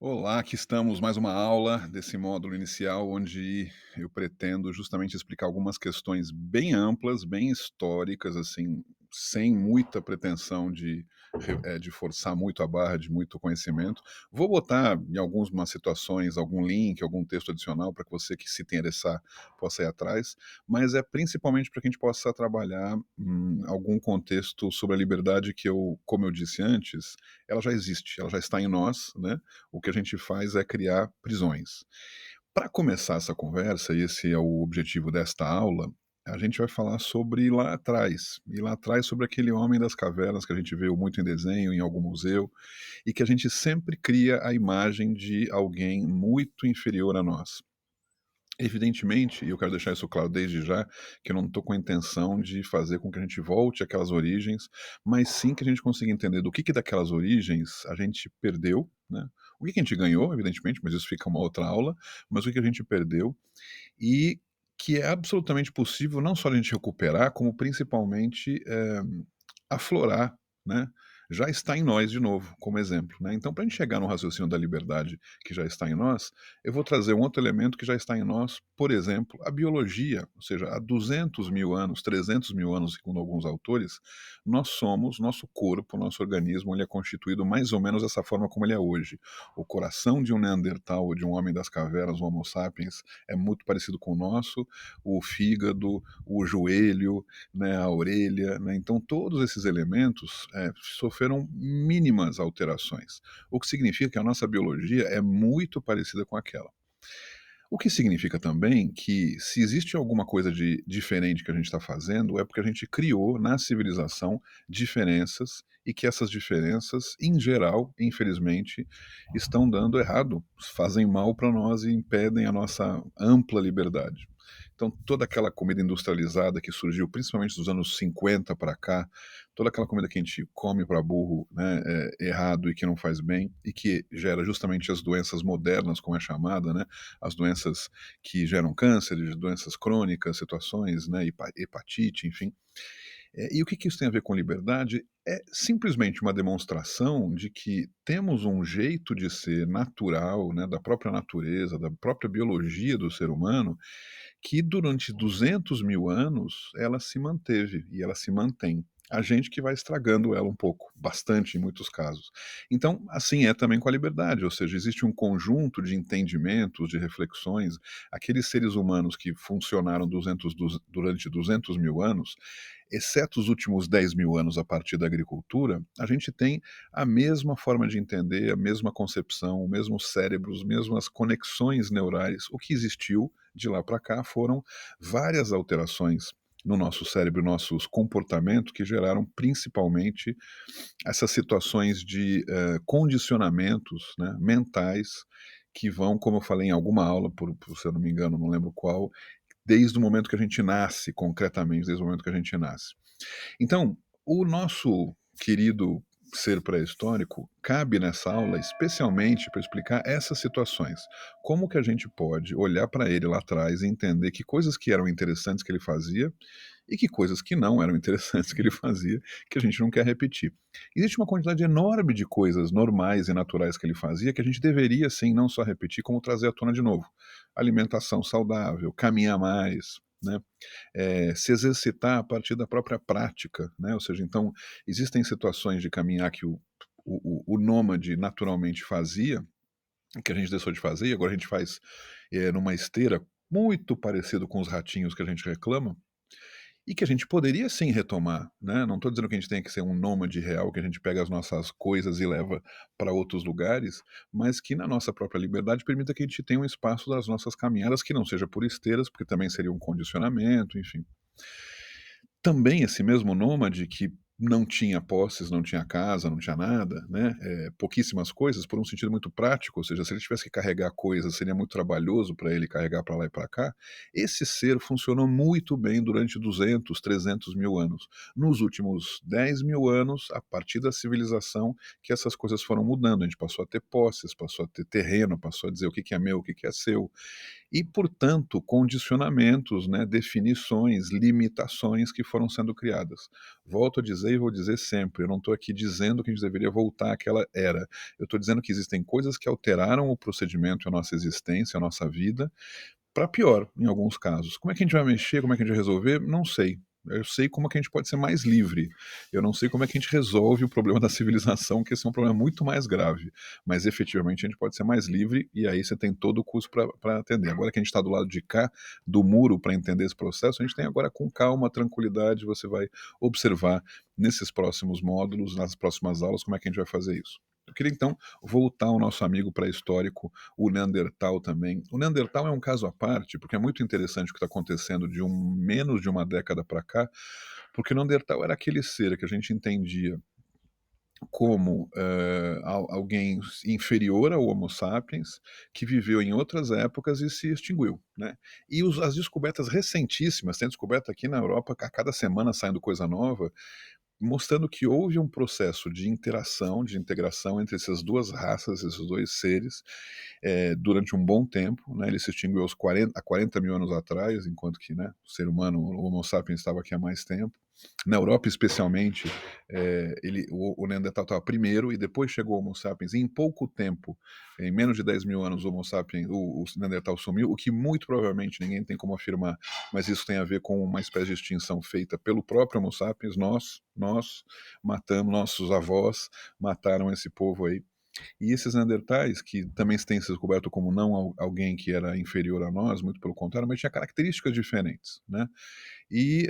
Olá, aqui estamos mais uma aula desse módulo inicial, onde eu pretendo justamente explicar algumas questões bem amplas, bem históricas, assim, sem muita pretensão de forçar muito a barra de muito conhecimento. Vou botar em algumas situações algum link, algum texto adicional para que você que se interessar possa ir atrás, mas é principalmente para que a gente possa trabalhar algum contexto sobre a liberdade que eu, como eu disse antes, ela já existe, ela já está em nós, né? O que a gente faz é criar prisões. Para começar essa conversa, e esse é o objetivo desta aula, a gente vai falar sobre lá atrás. E lá atrás sobre aquele homem das cavernas que a gente viu muito em desenho, em algum museu, e que a gente sempre cria a imagem de alguém muito inferior a nós. Evidentemente, e eu quero deixar isso claro desde já, que eu não estou com a intenção de fazer com que a gente volte àquelas origens, mas sim que a gente consiga entender do que daquelas origens a gente perdeu, né? O que a gente ganhou, evidentemente, mas isso fica uma outra aula, mas o que a gente perdeu e que é absolutamente possível não só a gente recuperar, como principalmente aflorar, né? Já está em nós de novo, como exemplo, né? Então, para a gente chegar no raciocínio da liberdade que já está em nós, eu vou trazer um outro elemento que já está em nós, por exemplo, a biologia, ou seja, há 200 mil anos, 300 mil anos, segundo alguns autores, nós somos, nosso corpo, nosso organismo, ele é constituído mais ou menos dessa forma como ele é hoje. O coração de um Neandertal ou de um homem das cavernas, um Homo sapiens, é muito parecido com o nosso, o fígado, o joelho, né, a orelha, né? Então todos esses elementos sofreram mínimas alterações, o que significa que a nossa biologia é muito parecida com aquela. O que significa também que se existe alguma coisa de diferente que a gente está fazendo, é porque a gente criou na civilização diferenças e que essas diferenças, em geral, infelizmente, estão dando errado, fazem mal para nós e impedem a nossa ampla liberdade. Então, toda aquela comida industrializada que surgiu, principalmente dos anos 50 para cá, toda aquela comida que a gente come para burro, né, errado e que não faz bem, e que gera justamente as doenças modernas, como é chamada, né, as doenças que geram câncer, doenças crônicas, situações, né, hepatite, enfim. E o que isso tem a ver com liberdade? É simplesmente uma demonstração de que temos um jeito de ser natural, né, da própria natureza, da própria biologia do ser humano, que durante 200 mil anos ela se manteve e ela se mantém. A gente que vai estragando ela um pouco, bastante em muitos casos. Então, assim é também com a liberdade, ou seja, existe um conjunto de entendimentos, de reflexões. Aqueles seres humanos que funcionaram durante 200 mil anos, exceto os últimos 10 mil anos a partir da agricultura, a gente tem a mesma forma de entender, a mesma concepção, o mesmo cérebro, as mesmas conexões neurais. O que existiu de lá para cá foram várias alterações no nosso cérebro, nossos comportamentos, que geraram principalmente essas situações de condicionamentos, né, mentais, que vão, como eu falei em alguma aula, se eu não me engano, não lembro qual, desde o momento que a gente nasce, concretamente, desde o momento que a gente nasce. Então, o nosso querido ser pré-histórico cabe nessa aula especialmente para explicar essas situações. Como que a gente pode olhar para ele lá atrás e entender que coisas que eram interessantes que ele fazia e que coisas que não eram interessantes que ele fazia, que a gente não quer repetir. Existe uma quantidade enorme de coisas normais e naturais que ele fazia que a gente deveria sim não só repetir, como trazer à tona de novo. Alimentação saudável, caminhar mais, né? Se exercitar a partir da própria prática, né? Ou seja, então existem situações de caminhar que o nômade naturalmente fazia, que a gente deixou de fazer, e agora a gente faz numa esteira muito parecido com os ratinhos que a gente reclama, e que a gente poderia sim retomar, né? Não estou dizendo que a gente tem que ser um nômade real, que a gente pega as nossas coisas e leva para outros lugares, mas que na nossa própria liberdade permita que a gente tenha um espaço das nossas caminhadas que não seja por esteiras, porque também seria um condicionamento, enfim. Também esse mesmo nômade que não tinha posses, não tinha casa, não tinha nada, né, pouquíssimas coisas, por um sentido muito prático, ou seja, se ele tivesse que carregar coisas, seria muito trabalhoso para ele carregar para lá e para cá. Esse ser funcionou muito bem durante 200, 300 mil anos. Nos últimos 10 mil anos, a partir da civilização, que essas coisas foram mudando. A gente passou a ter posses, passou a ter terreno, passou a dizer o que é meu, o que é seu e, portanto, condicionamentos, né, definições, limitações que foram sendo criadas. Volto a dizer dizer e vou dizer sempre, eu não estou aqui dizendo que a gente deveria voltar àquela era. Eu estou dizendo que existem coisas que alteraram o procedimento, a nossa existência, a nossa vida, para pior, em alguns casos. Como é que a gente vai mexer, como é que a gente vai resolver? Não sei. Eu sei como é que a gente pode ser mais livre. Eu não sei como é que a gente resolve o problema da civilização, que esse é um problema muito mais grave. Mas efetivamente a gente pode ser mais livre e aí você tem todo o curso para atender. Agora que a gente está do lado de cá, do muro, para entender esse processo, a gente tem agora com calma, tranquilidade, você vai observar nesses próximos módulos, nas próximas aulas, como é que a gente vai fazer isso. Eu queria então voltar ao nosso amigo pré-histórico, o Neandertal também. O Neandertal é um caso à parte, porque é muito interessante o que está acontecendo de menos de uma década para cá, porque o Neandertal era aquele ser que a gente entendia como alguém inferior ao Homo sapiens, que viveu em outras épocas e se extinguiu. Né? E as descobertas recentíssimas, tem descoberta aqui na Europa, a cada semana saindo coisa nova, mostrando que houve um processo de interação, de integração entre essas duas raças, esses dois seres, durante um bom tempo. Né? Ele se extinguiu há 40 mil anos atrás, enquanto que, né, o ser humano, o Homo sapiens, estava aqui há mais tempo. Na Europa, especialmente, o Neandertal estava primeiro e depois chegou o Homo sapiens. E em pouco tempo, em menos de 10 mil anos, o Homo sapiens, o Neandertal sumiu, o que muito provavelmente ninguém tem como afirmar, mas isso tem a ver com uma espécie de extinção feita pelo próprio Homo sapiens. Nós matamos, nossos avós mataram esse povo aí. E esses Neandertais, que também se tem se descoberto como não alguém que era inferior a nós, muito pelo contrário, mas tinha características diferentes, né? E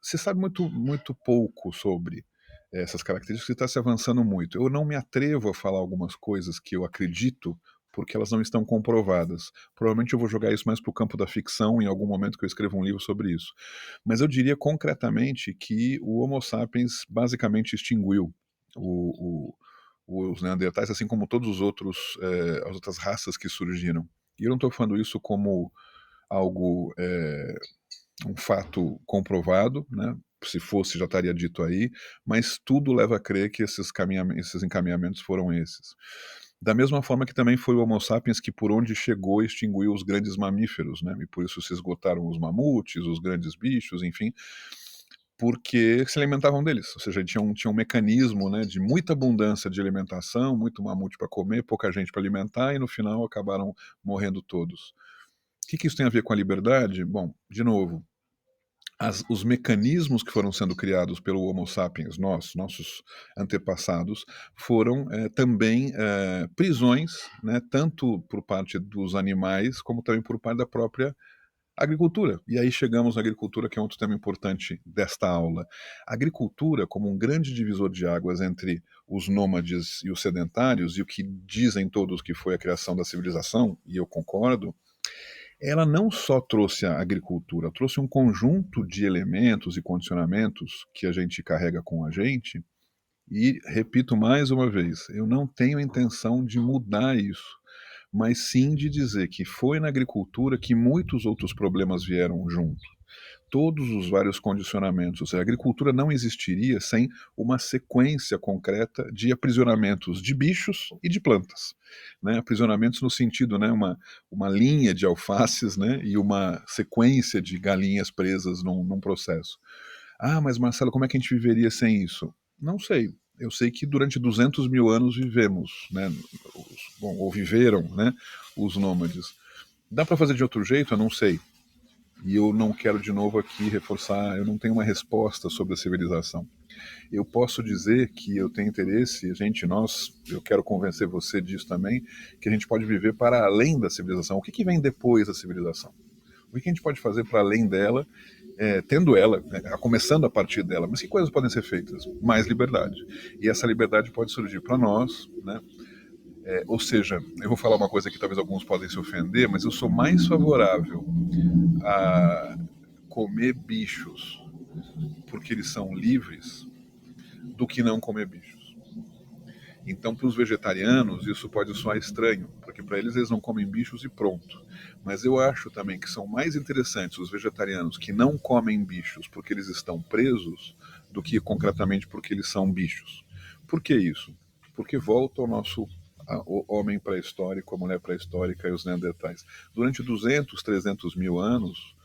se sabe muito pouco sobre essas características e está se avançando muito. Eu não me atrevo a falar algumas coisas que eu acredito porque elas não estão comprovadas. Provavelmente eu vou jogar isso mais para o campo da ficção em algum momento que eu escreva um livro sobre isso. Mas eu diria concretamente que o Homo sapiens basicamente extinguiu o, os Neandertais, assim como todos os outros, as outras raças que surgiram. E eu não estou falando isso como algo um fato comprovado, né? Se fosse já estaria dito aí, mas tudo leva a crer que esses encaminhamentos foram esses. Da mesma forma que também foi o Homo sapiens que por onde chegou extinguiu os grandes mamíferos, né? E por isso se esgotaram os mamutes, os grandes bichos, enfim, porque se alimentavam deles, ou seja, tinha um mecanismo, né, de muita abundância de alimentação, muito mamute para comer, pouca gente para alimentar, e no final acabaram morrendo todos. O que isso tem a ver com a liberdade? Bom, de novo, os mecanismos que foram sendo criados pelo Homo sapiens, nossos antepassados, foram também prisões, né, tanto por parte dos animais, como também por parte da própria agricultura. E aí chegamos na agricultura, que é outro tema importante desta aula. A agricultura, como um grande divisor de águas entre os nômades e os sedentários, e o que dizem todos que foi a criação da civilização, e eu concordo, ela não só trouxe a agricultura, trouxe um conjunto de elementos e condicionamentos que a gente carrega com a gente, e repito mais uma vez, eu não tenho a intenção de mudar isso, mas sim de dizer que foi na agricultura que muitos outros problemas vieram junto. Todos os vários condicionamentos. Ou seja, a agricultura não existiria sem uma sequência concreta de aprisionamentos de bichos e de plantas. Né? Aprisionamentos no sentido, né, uma linha de alfaces, né, e uma sequência de galinhas presas num processo. Ah, mas Marcelo, como é que a gente viveria sem isso? Não sei. Eu sei que durante 200 mil anos vivemos, né, ou viveram, né, os nômades. Dá para fazer de outro jeito? Eu não sei. E eu não quero de novo aqui reforçar, eu não tenho uma resposta sobre a civilização. Eu posso dizer que eu tenho interesse, eu quero convencer você disso também, que a gente pode viver para além da civilização. O que vem depois da civilização? O que a gente pode fazer para além dela, tendo ela, né, começando a partir dela? Mas que coisas podem ser feitas? Mais liberdade. E essa liberdade pode surgir para nós, né? Ou seja, eu vou falar uma coisa que talvez alguns podem se ofender, mas eu sou mais favorável a comer bichos porque eles são livres do que não comer bichos. Então, para os vegetarianos, isso pode soar estranho, porque para eles não comem bichos e pronto. Mas eu acho também que são mais interessantes os vegetarianos que não comem bichos porque eles estão presos do que concretamente porque eles são bichos. Por que isso? Porque volta ao nosso o homem pré-histórico, a mulher pré-histórica e os neandertais. Durante 200, 300 mil anos,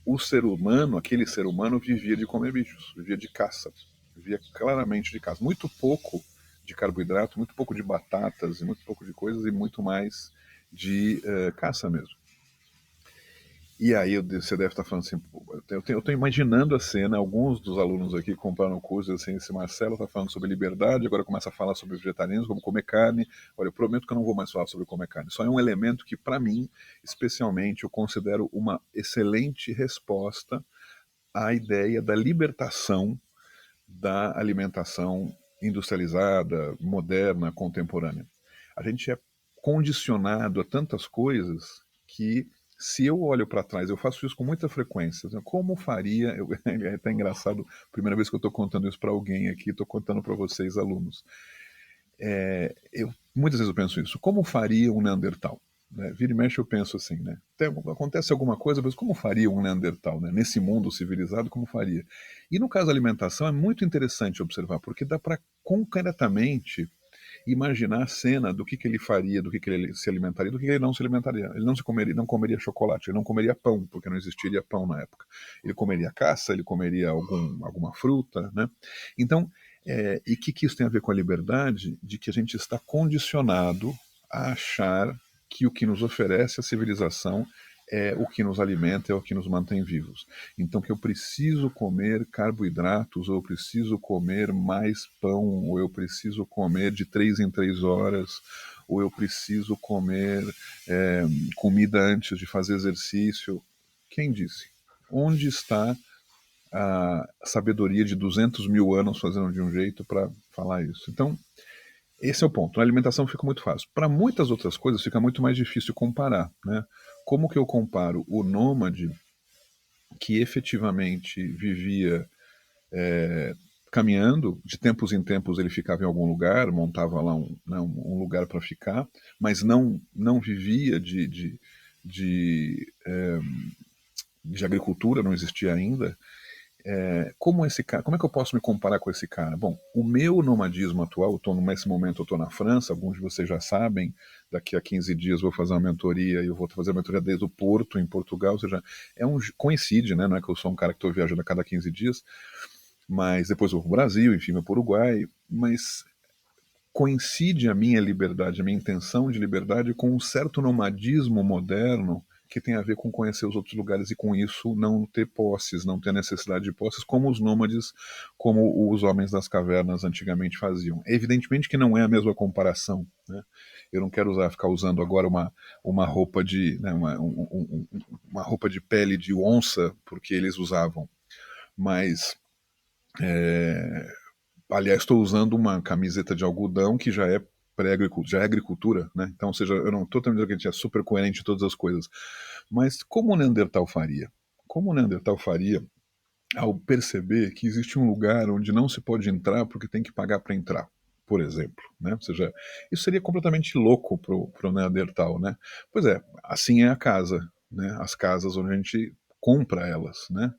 o ser humano, aquele ser humano, vivia de comer bichos, vivia de caça. via claramente de caça. Muito pouco de carboidrato, muito pouco de batatas, muito pouco de coisas e muito mais de caça mesmo. E aí você deve estar falando assim, eu estou imaginando a cena, alguns dos alunos aqui compraram o curso, assim, esse Marcelo está falando sobre liberdade, agora começa a falar sobre vegetarianismo, como comer carne. Olha, eu prometo que eu não vou mais falar sobre comer carne. Só é um elemento que, para mim, especialmente, eu considero uma excelente resposta à ideia da libertação da alimentação industrializada, moderna, contemporânea. A gente é condicionado a tantas coisas que, se eu olho para trás, eu faço isso com muita frequência. Como faria? É até engraçado, primeira vez que eu estou contando isso para alguém aqui, estou contando para vocês, alunos. Muitas vezes eu penso isso. Como faria um Neandertal? Né? Vira e mexe eu penso assim, né? Acontece alguma coisa, mas como faria um Neandertal, né? Nesse mundo civilizado, como faria? E no caso da alimentação é muito interessante observar, porque dá para concretamente imaginar a cena do que ele faria, do que ele se alimentaria, do que ele não se alimentaria. Ele não comeria chocolate, ele não comeria pão, porque não existiria pão na época. Ele comeria caça, ele comeria alguma fruta, né? Então, e o que isso tem a ver com a liberdade? De que a gente está condicionado a achar que o que nos oferece a civilização é o que nos alimenta, é o que nos mantém vivos. Então, que eu preciso comer carboidratos, ou eu preciso comer mais pão, ou eu preciso comer de 3 em 3 horas, ou eu preciso comer comida antes de fazer exercício. Quem disse? Onde está a sabedoria de 200 mil anos fazendo de um jeito para falar isso? Então, esse é o ponto. A alimentação fica muito fácil. Para muitas outras coisas fica muito mais difícil comparar, né? Como que eu comparo o nômade que efetivamente vivia caminhando, de tempos em tempos ele ficava em algum lugar, montava lá um lugar para ficar, mas não vivia de agricultura, não existia ainda. Como esse cara, como é que eu posso me comparar com esse cara? Bom, o meu nomadismo atual, nesse momento eu estou na França, alguns de vocês já sabem, daqui a 15 dias vou fazer uma mentoria, e eu vou fazer a mentoria desde o Porto, em Portugal, ou seja, coincide, né? Não é que eu sou um cara que estou viajando a cada 15 dias, mas depois eu vou para o Brasil, enfim, vou para o Uruguai, mas coincide a minha liberdade, a minha intenção de liberdade com um certo nomadismo moderno que tem a ver com conhecer os outros lugares e com isso não ter posses, não ter necessidade de posses, como os nômades, como os homens das cavernas antigamente faziam. Evidentemente que não é a mesma comparação, né? Eu não quero ficar usando agora uma roupa de, né, uma roupa de pele de onça, porque eles usavam, mas aliás, estou usando uma camiseta de algodão que já é pré-agricultura, já é agricultura, né? Então, ou seja, eu não estou dizendo que a gente é super coerente em todas as coisas. Mas como o Neandertal faria? Como o Neandertal faria ao perceber que existe um lugar onde não se pode entrar porque tem que pagar para entrar? Por exemplo, né? Ou seja, isso seria completamente louco para o Neandertal, né? Pois é, assim é a casa, né? As casas onde a gente compra elas, né?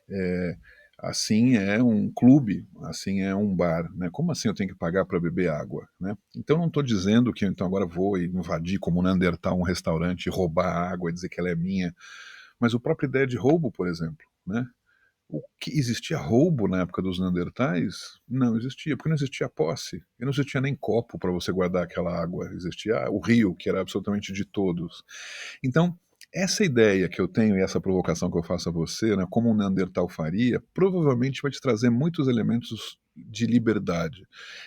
É, assim é um clube, assim é um bar, né? Como assim eu tenho que pagar para beber água, né? Então não estou dizendo que então agora vou invadir como Neandertal um restaurante, roubar a água e dizer que ela é minha, mas a própria ideia de roubo, por exemplo, né? O que existia roubo na época dos Neandertais? Não existia, porque não existia posse. E não existia nem copo para você guardar aquela água. Existia o rio, que era absolutamente de todos. Então, essa ideia que eu tenho e essa provocação que eu faço a você, né, como um Neandertal faria, provavelmente vai te trazer muitos elementos de liberdade.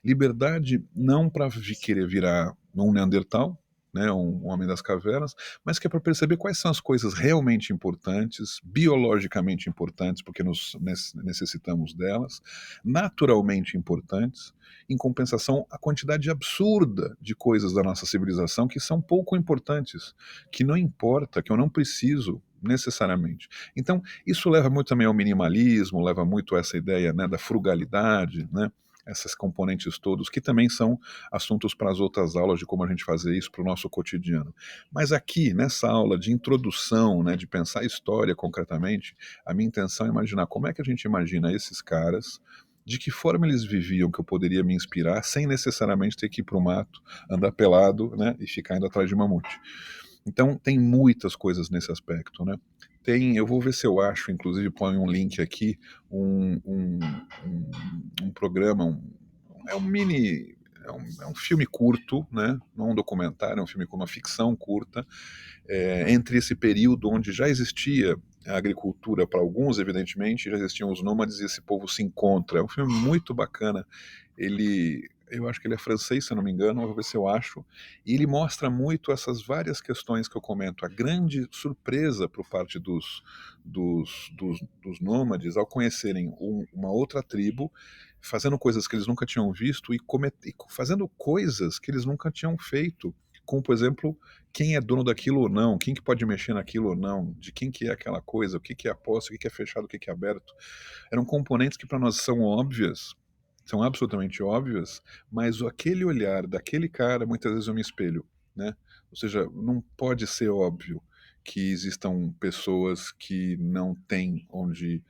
Liberdade não para querer virar um Neandertal, né, um homem das cavernas, mas que é para perceber quais são as coisas realmente importantes, biologicamente importantes, porque nos necessitamos delas, naturalmente importantes, em compensação a quantidade absurda de coisas da nossa civilização que são pouco importantes, que não importa, que eu não preciso necessariamente. Então, isso leva muito também ao minimalismo, leva muito a essa ideia, né, da frugalidade, né? Esses componentes todos, que também são assuntos para as outras aulas de como a gente fazer isso para o nosso cotidiano. Mas aqui, nessa aula de introdução, né, de pensar a história concretamente, a minha intenção é imaginar como é que a gente imagina esses caras, de que forma eles viviam, que eu poderia me inspirar, sem necessariamente ter que ir para o mato, andar pelado, né, e ficar indo atrás de mamute. Então, tem muitas coisas nesse aspecto, né? eu vou ver se eu acho, inclusive põe um link aqui, um, um, um, um programa, é um mini, é um filme curto, né? Não um documentário, é um filme com uma ficção curta, entre esse período onde já existia a agricultura para alguns, evidentemente, já existiam os nômades e esse povo se encontra. É um filme muito bacana. Eu acho que ele é francês, se eu não me engano, vou ver se eu acho. E ele mostra muito essas várias questões que eu comento. A grande surpresa por parte dos nômades ao conhecerem uma outra tribo, fazendo coisas que eles nunca tinham visto e fazendo coisas que eles nunca tinham feito. Como, por exemplo, quem é dono daquilo ou não, quem que pode mexer naquilo ou não, de quem que é aquela coisa, o que que é aposta, o que que é fechado, o que que é aberto. Eram componentes que para nós são óbvias, são absolutamente óbvias, mas aquele olhar daquele cara, muitas vezes eu me espelho, né? Ou seja, não pode ser óbvio que existam pessoas que não têm onde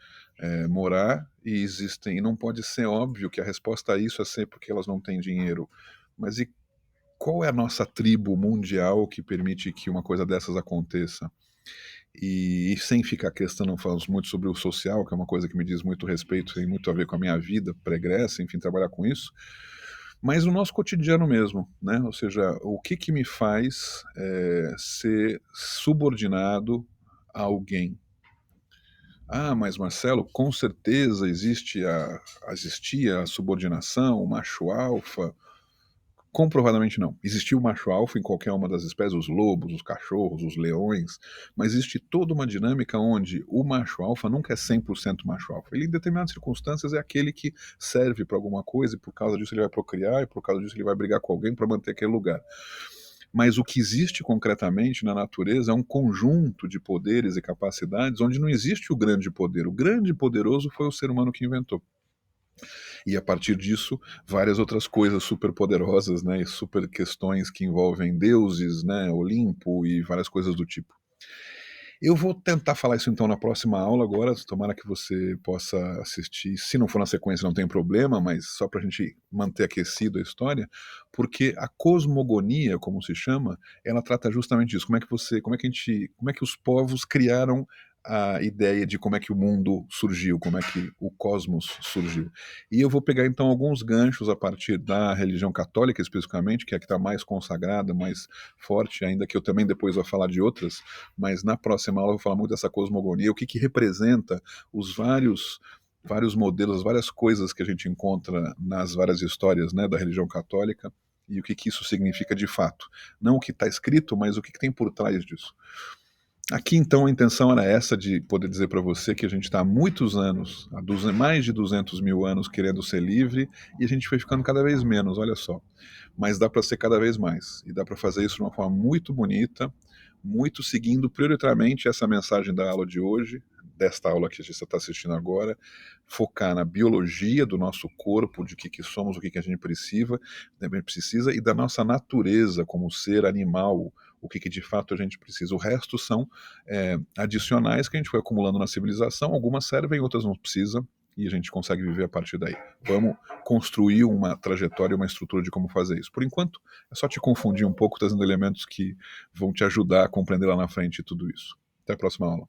morar e não pode ser óbvio que a resposta a isso é ser porque elas não têm dinheiro. Mas e qual é a nossa tribo mundial que permite que uma coisa dessas aconteça? E sem ficar questionando, falamos muito sobre o social, que é uma coisa que me diz muito respeito, tem muito a ver com a minha vida pregressa, enfim, trabalhar com isso, mas no nosso cotidiano mesmo, né? Ou seja, o que que me faz ser subordinado a alguém? Ah, mas Marcelo, com certeza existia a subordinação, o macho alfa. Comprovadamente não. Existiu o macho alfa em qualquer uma das espécies, os lobos, os cachorros, os leões, mas existe toda uma dinâmica onde o macho alfa nunca é 100% macho alfa. Ele, em determinadas circunstâncias, é aquele que serve para alguma coisa e por causa disso ele vai procriar e por causa disso ele vai brigar com alguém para manter aquele lugar. Mas o que existe concretamente na natureza é um conjunto de poderes e capacidades onde não existe o grande poder. O grande poderoso foi o ser humano que inventou. E a partir disso, várias outras coisas super poderosas, né, e super questões que envolvem deuses, né, Olimpo e várias coisas do tipo. Eu vou tentar falar isso então na próxima aula agora, tomara que você possa assistir, se não for na sequência não tem problema, mas só para a gente manter aquecido a história, porque a cosmogonia, como se chama, ela trata justamente disso, como é que os povos criaram a ideia de como é que o mundo surgiu, como é que o cosmos surgiu. E eu vou pegar então alguns ganchos a partir da religião católica especificamente, que é a que está mais consagrada, mais forte, ainda que eu também depois vou falar de outras, mas na próxima aula eu vou falar muito dessa cosmogonia, o que que representa os vários modelos, as várias coisas que a gente encontra nas várias histórias, né, da religião católica e o que que isso significa de fato. Não o que está escrito, mas o que que tem por trás disso. Aqui então a intenção era essa de poder dizer para você que a gente está há muitos anos, mais de 200 mil anos querendo ser livre e a gente foi ficando cada vez menos, olha só. Mas dá para ser cada vez mais e dá para fazer isso de uma forma muito bonita, muito seguindo prioritariamente essa mensagem da aula de hoje, desta aula que a gente está assistindo agora, focar na biologia do nosso corpo, de que somos, o que a gente precisa e da nossa natureza como ser animal, o que de fato a gente precisa. O resto são adicionais que a gente foi acumulando na civilização, algumas servem, outras não precisam, e a gente consegue viver a partir daí. Vamos construir uma trajetória, uma estrutura de como fazer isso. Por enquanto, é só te confundir um pouco, trazendo elementos que vão te ajudar a compreender lá na frente tudo isso. Até a próxima aula.